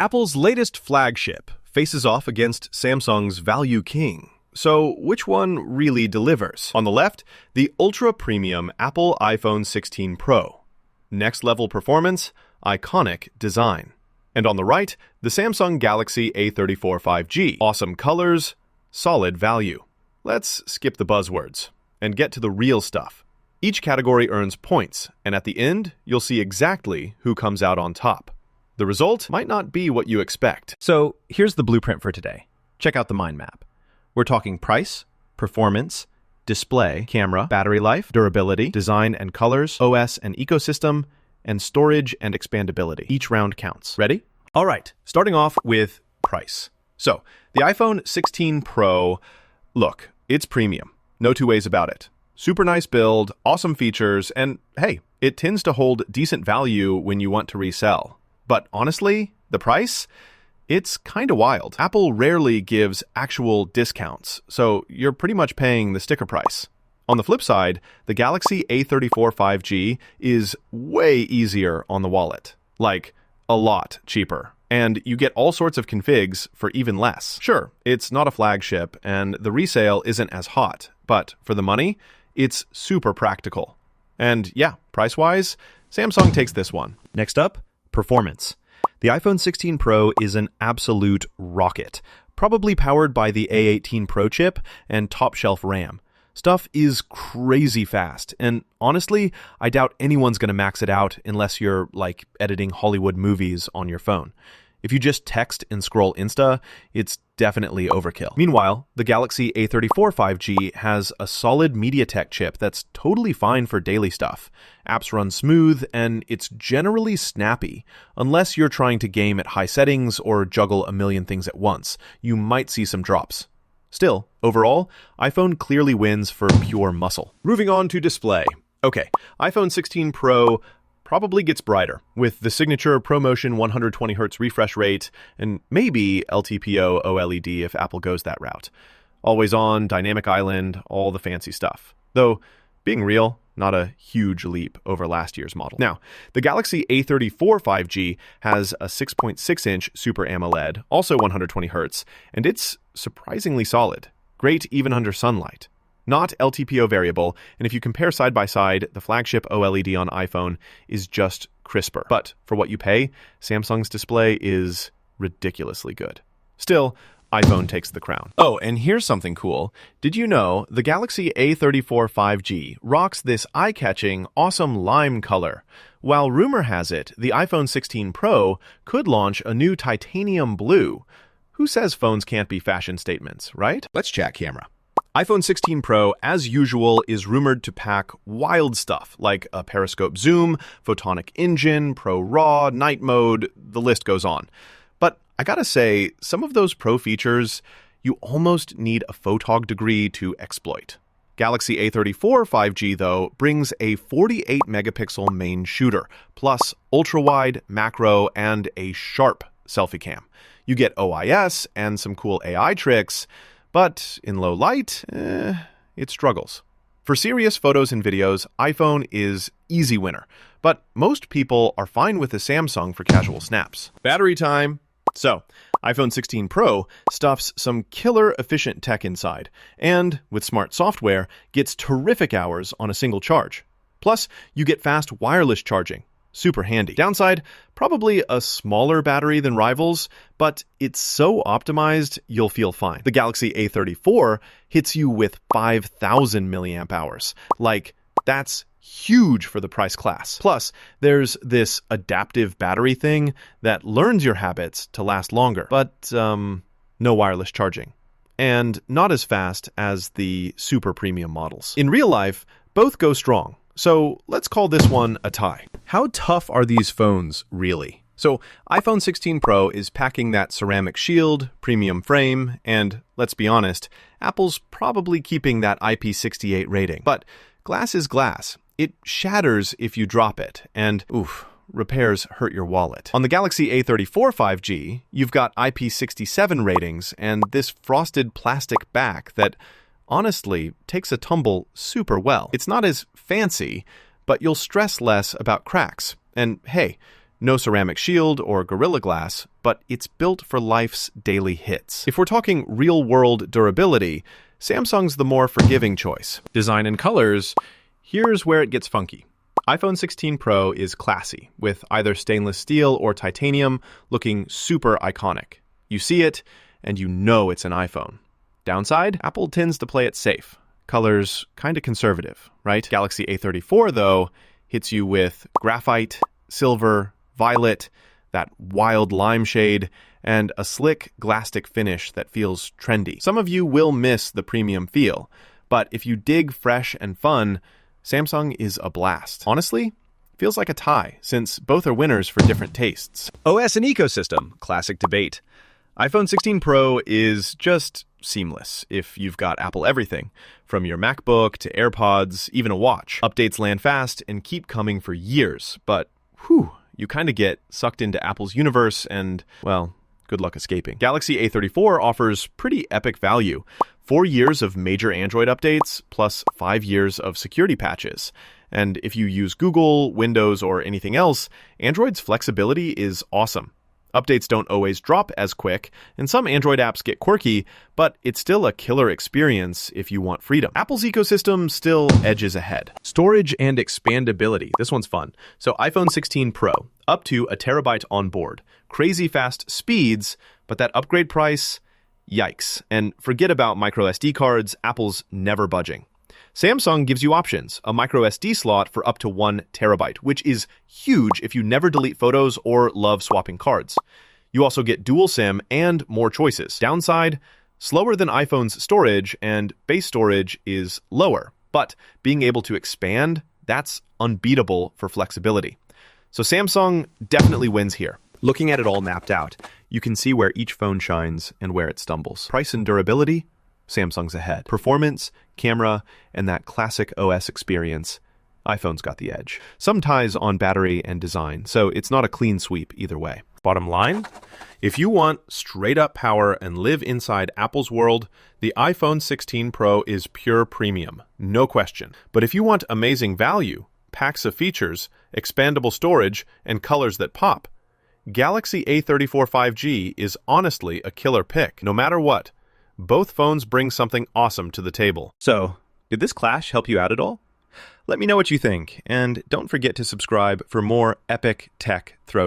Apple's latest flagship faces off against Samsung's value king. So which one really delivers? On the left, the ultra-premium Apple iPhone 16 Pro. Next-level performance, iconic design. And on the right, the Samsung Galaxy A34 5G. Awesome colors, solid value. Let's skip the buzzwords and get to the real stuff. Each category earns points, and at the end, you'll see exactly who comes out on top. The result might not be what you expect. So here's the blueprint for today. Check out the mind map. We're talking price, performance, display, camera, battery life, durability, design and colors, OS and ecosystem, and storage and expandability. Each round counts. Ready? All right, starting off with price. So, the iPhone 16 Pro, look, it's premium. No two ways about it. Super nice build, awesome features, and hey, it tends to hold decent value when you want to resell. But honestly, the price? It's kind of wild. Apple rarely gives actual discounts, so you're pretty much paying the sticker price. On the flip side, the Galaxy A34 5G is way easier on the wallet. Like, a lot cheaper. And you get all sorts of configs for even less. Sure, it's not a flagship, and the resale isn't as hot, but for the money, it's super practical. And yeah, price-wise, Samsung takes this one. Next up, performance. The iPhone 16 Pro is an absolute rocket, probably powered by the A18 Pro chip and top-shelf RAM. Stuff is crazy fast, and honestly, I doubt anyone's going to max it out unless you're, like, editing Hollywood movies on your phone. If you just text and scroll Insta, it's definitely overkill. Meanwhile, the Galaxy A34 5G has a solid MediaTek chip that's totally fine for daily stuff. Apps run smooth, and it's generally snappy. Unless you're trying to game at high settings or juggle a million things at once, you might see some drops. Still, overall, iPhone clearly wins for pure muscle. Moving on to display. Okay, iPhone 16 Pro probably gets brighter, with the signature ProMotion 120Hz refresh rate, and maybe LTPO OLED if Apple goes that route. Always on, dynamic island, all the fancy stuff. Though, being real, not a huge leap over last year's model. Now, the Galaxy A34 5G has a 6.6-inch Super AMOLED, also 120Hz, and it's surprisingly solid. Great even under sunlight. Not LTPO variable, and if you compare side by side, the flagship OLED on iPhone is just crisper. But for what you pay, Samsung's display is ridiculously good. Still, iPhone takes the crown. Oh, and here's something cool. Did you know the Galaxy A34 5G rocks this eye-catching, awesome lime color? While rumor has it, the iPhone 16 Pro could launch a new titanium blue. Who says phones can't be fashion statements, right? Let's chat camera. iPhone 16 Pro, as usual, is rumored to pack wild stuff like a periscope zoom, photonic engine, Pro RAW, night mode, the list goes on. But I gotta say, some of those Pro features, you almost need a photog degree to exploit. Galaxy A34 5G, though, brings a 48-megapixel main shooter, plus ultra-wide, macro, and a sharp selfie cam. You get OIS and some cool AI tricks, but in low light, it struggles. For serious photos and videos, iPhone is easy winner, but most people are fine with the Samsung for casual snaps. Battery time. So, iPhone 16 Pro stuffs some killer efficient tech inside, and with smart software, gets terrific hours on a single charge. Plus, you get fast wireless charging. Super handy. Downside, probably a smaller battery than rivals, but it's so optimized, you'll feel fine. The Galaxy A34 hits you with 5,000 milliamp hours. Like, that's huge for the price class. Plus, there's this adaptive battery thing that learns your habits to last longer, but no wireless charging. And not as fast as the super premium models. In real life, both go strong. So let's call this one a tie. How tough are these phones, really? So iPhone 16 Pro is packing that ceramic shield, premium frame, and let's be honest, Apple's probably keeping that IP68 rating. But glass is glass. It shatters if you drop it, and oof, repairs hurt your wallet. On the Galaxy A34 5G, you've got IP67 ratings and this frosted plastic back that honestly takes a tumble super well. It's not as fancy, but you'll stress less about cracks. And hey, No ceramic shield or Gorilla Glass, but it's built for life's daily hits. If we're talking real-world durability, Samsung's the more forgiving choice. Design and colors, here's where it gets funky. iPhone 16 Pro is classy, with either stainless steel or titanium looking super iconic. You see it, and you know it's an iPhone. Downside? Apple tends to play it safe. Colors kinda conservative, right? Galaxy A34, though, hits you with graphite, silver, violet, that wild lime shade, and a slick glasstic finish that feels trendy. Some of you will miss the premium feel, but if you dig fresh and fun, Samsung is a blast. Honestly, feels like a tie, since both are winners for different tastes. OS and ecosystem, classic debate. iPhone 16 Pro is just seamless if you've got Apple everything, from your MacBook to AirPods, even a watch. Updates land fast and keep coming for years, but whew, you kind of get sucked into Apple's universe and, well, good luck escaping. Galaxy A34 offers pretty epic value. 4 years of major Android updates, plus 5 years of security patches. And if you use Google, Windows, or anything else, Android's flexibility is awesome. Updates don't always drop as quick, and some Android apps get quirky, but it's still a killer experience if you want freedom. Apple's ecosystem still edges ahead. Storage and expandability. This one's fun. So iPhone 16 Pro, up to 1 terabyte on board. Crazy fast speeds, but that upgrade price, yikes. And forget about micro SD cards, Apple's never budging. Samsung gives you options, a micro SD slot for up to 1 terabyte, which is huge if you never delete photos or love swapping cards. You also get dual SIM and more choices. Downside, slower than iPhone's storage, and base storage is lower. But being able to expand, that's unbeatable for flexibility. So Samsung definitely wins here. Looking at it all mapped out, you can see where each phone shines and where it stumbles. Price and durability, Samsung's ahead. Performance, camera, and that classic OS experience, iPhone's got the edge. Some ties on battery and design, so it's not a clean sweep either way. Bottom line, if you want straight-up power and live inside Apple's world, the iPhone 16 Pro is pure premium, no question. But if you want amazing value, packs of features, expandable storage, and colors that pop, Galaxy A34 5G is honestly a killer pick, no matter what. Both phones bring something awesome to the table. So, did this clash help you out at all? Let me know what you think, and don't forget to subscribe for more epic tech throwdown.